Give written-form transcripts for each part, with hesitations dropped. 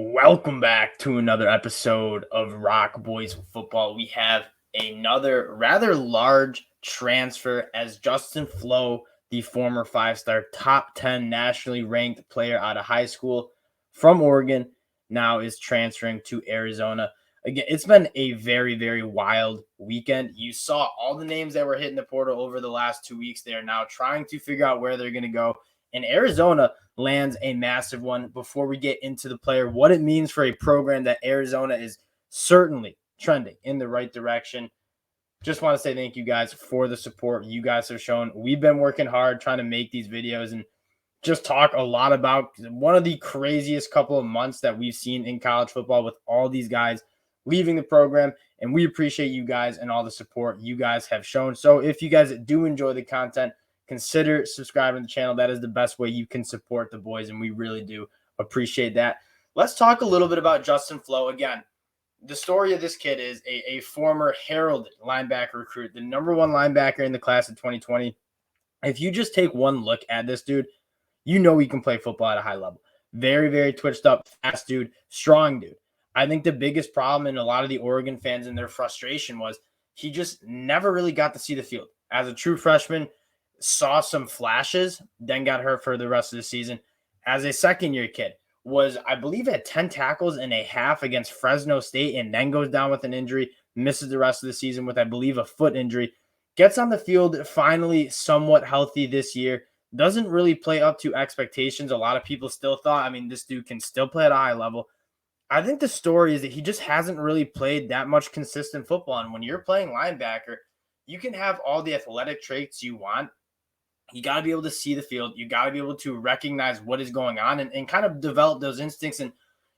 Welcome back to another episode of Rock Boys Football. We have another rather large transfer as Justin Flowe, the former five-star top 10 nationally ranked player out of high school from Oregon, now is transferring to Arizona. Again, it's been a very, very wild weekend. You saw all the names that were hitting the portal over the last 2 weeks. They are now trying to figure out where they're going to go. And Arizona lands a massive one. Before we get into the player, what it means for a program that Arizona is certainly trending in the right direction. Just want to say thank you guys for the support you guys have shown. We've been working hard trying to make these videos and just talk a lot about one of the craziest couple of months that we've seen in college football with all these guys leaving the program. And we appreciate you guys and all the support you guys have shown. So if you guys do enjoy the content, consider subscribing to the channel. That is the best way you can support the boys, and we really do appreciate that. Let's talk a little bit about Justin Flowe. Again, the story of this kid is a former heralded linebacker recruit, the number one linebacker in the class of 2020. If you just take one look at this dude, you know he can play football at a high level. Very, very twitched up, fast dude, strong dude. I think the biggest problem in a lot of the Oregon fans and their frustration was he just never really got to see the field. As a true freshman, saw some flashes, then got hurt for the rest of the season. As a second-year kid, was, I believe, at 10 tackles and a half against Fresno State and then goes down with an injury, misses the rest of the season with, I believe, a foot injury. Gets on the field, finally somewhat healthy this year. Doesn't really play up to expectations. A lot of people still thought, this dude can still play at a high level. I think the story is that he just hasn't really played that much consistent football. And when you're playing linebacker, you can have all the athletic traits you want. You got to be able to see the field. You got to be able to recognize what is going on and kind of develop those instincts. And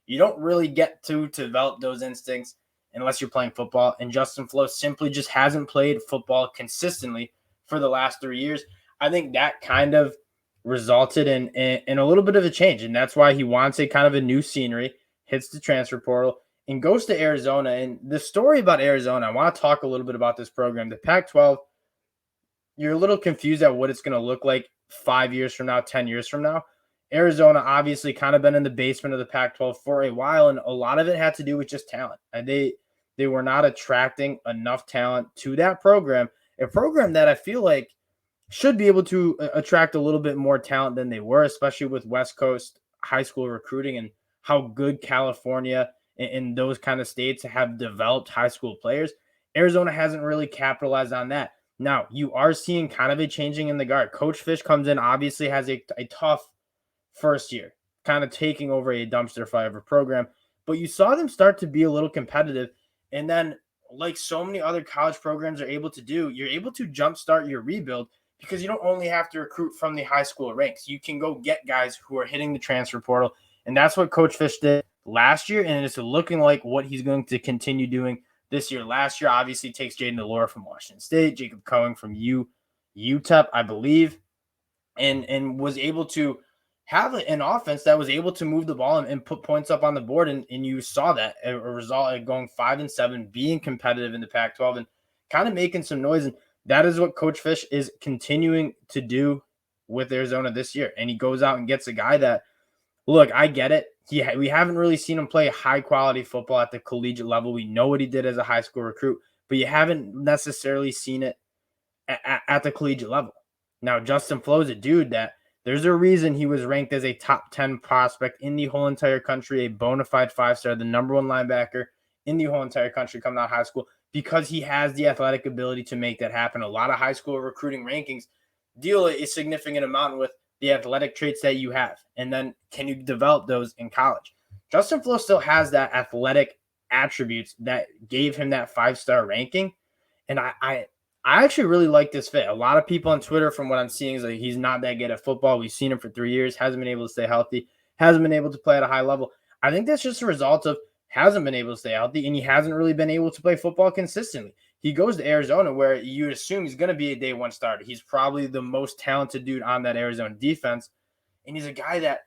you don't really get to develop those instincts unless you're playing football. And Justin Flowe simply just hasn't played football consistently for the last 3 years. I think that kind of resulted in a little bit of a change. And that's why he wants a kind of a new scenery, hits the transfer portal, and goes to Arizona. And the story about Arizona, I want to talk a little bit about this program. The Pac-12, you're a little confused at what it's going to look like 5 years from now, 10 years from now. Arizona obviously kind of been in the basement of the Pac-12 for a while, and a lot of it had to do with just talent. And they were not attracting enough talent to that program, a program that I feel like should be able to attract a little bit more talent than they were, especially with West Coast high school recruiting and how good California and those kind of states have developed high school players. Arizona hasn't really capitalized on that. Now, you are seeing kind of a changing in the guard. Coach Fish comes in, obviously has a tough first year, kind of taking over a dumpster fire of a program. But you saw them start to be a little competitive. And then, like so many other college programs are able to do, you're able to jumpstart your rebuild because you don't only have to recruit from the high school ranks. You can go get guys who are hitting the transfer portal. And that's what Coach Fish did last year. And it's looking like what he's going to continue doing this year. Last year, obviously, takes Jaden Delora from Washington State, Jacob Cohen from UTEP, I believe, and was able to have an offense that was able to move the ball and put points up on the board. And you saw that a result of going 5-7, being competitive in the Pac-12 and kind of making some noise. And that is what Coach Fish is continuing to do with Arizona this year. And he goes out and gets a guy that, look, I get it. We haven't really seen him play high-quality football at the collegiate level. We know what he did as a high school recruit, but you haven't necessarily seen it at the collegiate level. Now, Justin Flowe is a dude that there's a reason he was ranked as a top 10 prospect in the whole entire country, a bona fide five-star, the number one linebacker in the whole entire country coming out of high school, because he has the athletic ability to make that happen. A lot of high school recruiting rankings deal a significant amount with the athletic traits that you have, and then can you develop those in college? Justin Flowe still has that athletic attributes that gave him that five-star ranking, and I actually really like this fit. A lot of people on Twitter, from what I'm seeing, is like he's not that good at football. We've seen him for 3 years, hasn't been able to stay healthy, hasn't been able to play at a high level. I think that's just a result of hasn't been able to stay healthy, and he hasn't really been able to play football consistently. He goes to Arizona where you assume he's going to be a day one starter. He's probably the most talented dude on that Arizona defense. And he's a guy that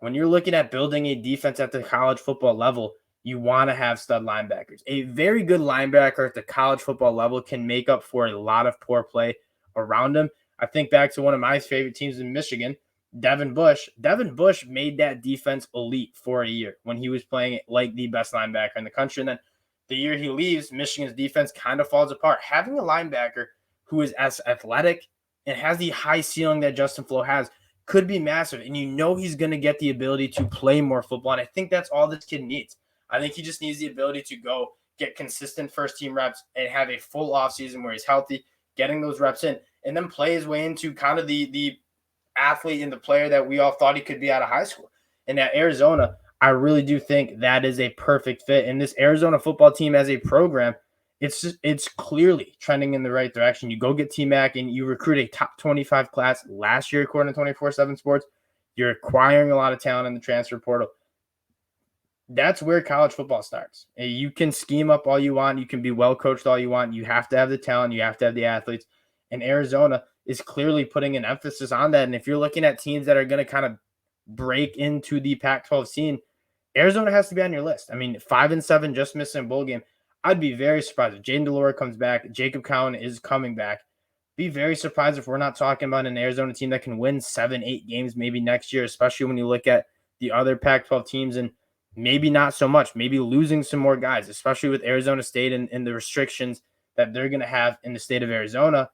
when you're looking at building a defense at the college football level, you want to have stud linebackers. A very good linebacker at the college football level can make up for a lot of poor play around him. I think back to one of my favorite teams in Michigan, Devin Bush. Devin Bush made that defense elite for a year when he was playing like the best linebacker in the country. And then the year he leaves, Michigan's defense kind of falls apart. Having a linebacker who is as athletic and has the high ceiling that Justin Flowe has could be massive. And you know he's going to get the ability to play more football. And I think that's all this kid needs. I think he just needs the ability to go get consistent first-team reps and have a full offseason where he's healthy, getting those reps in, and then play his way into kind of the athlete and the player that we all thought he could be out of high school. And at Arizona, I really do think that is a perfect fit. And this Arizona football team as a program, it's clearly trending in the right direction. You go get T-Mac and you recruit a top 25 class last year, according to 24/7 Sports. You're acquiring a lot of talent in the transfer portal. That's where college football starts. You can scheme up all you want. You can be well coached all you want. You have to have the talent. You have to have the athletes. And Arizona is clearly putting an emphasis on that. And if you're looking at teams that are going to kind of break into the Pac-12 scene, Arizona has to be on your list. I mean, 5-7, just missing a bowl game. I'd be very surprised if Jaden Delora comes back. Jacob Cowan is coming back. Be very surprised if we're not talking about an Arizona team that can win 7-8 games maybe next year, especially when you look at the other Pac-12 teams and maybe not so much, maybe losing some more guys, especially with Arizona State and the restrictions that they're going to have in the state of Arizona.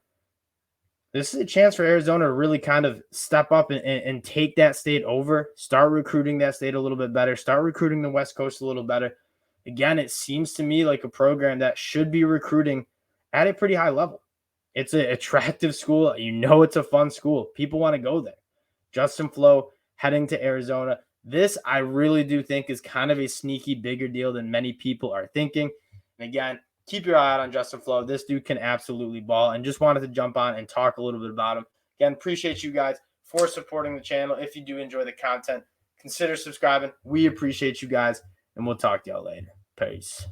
This is a chance for Arizona to really kind of step up and take that state over, start recruiting that state a little bit better, start recruiting the West Coast a little better. Again, it seems to me like a program that should be recruiting at a pretty high level. It's an attractive school. You know it's a fun school. People want to go there. Justin Flowe heading to Arizona. This, I really do think, is kind of a sneaky bigger deal than many people are thinking. And again, keep your eye out on Justin Flowe. This dude can absolutely ball, and just wanted to jump on and talk a little bit about him. Again, appreciate you guys for supporting the channel. If you do enjoy the content, consider subscribing. We appreciate you guys, and we'll talk to y'all later. Peace.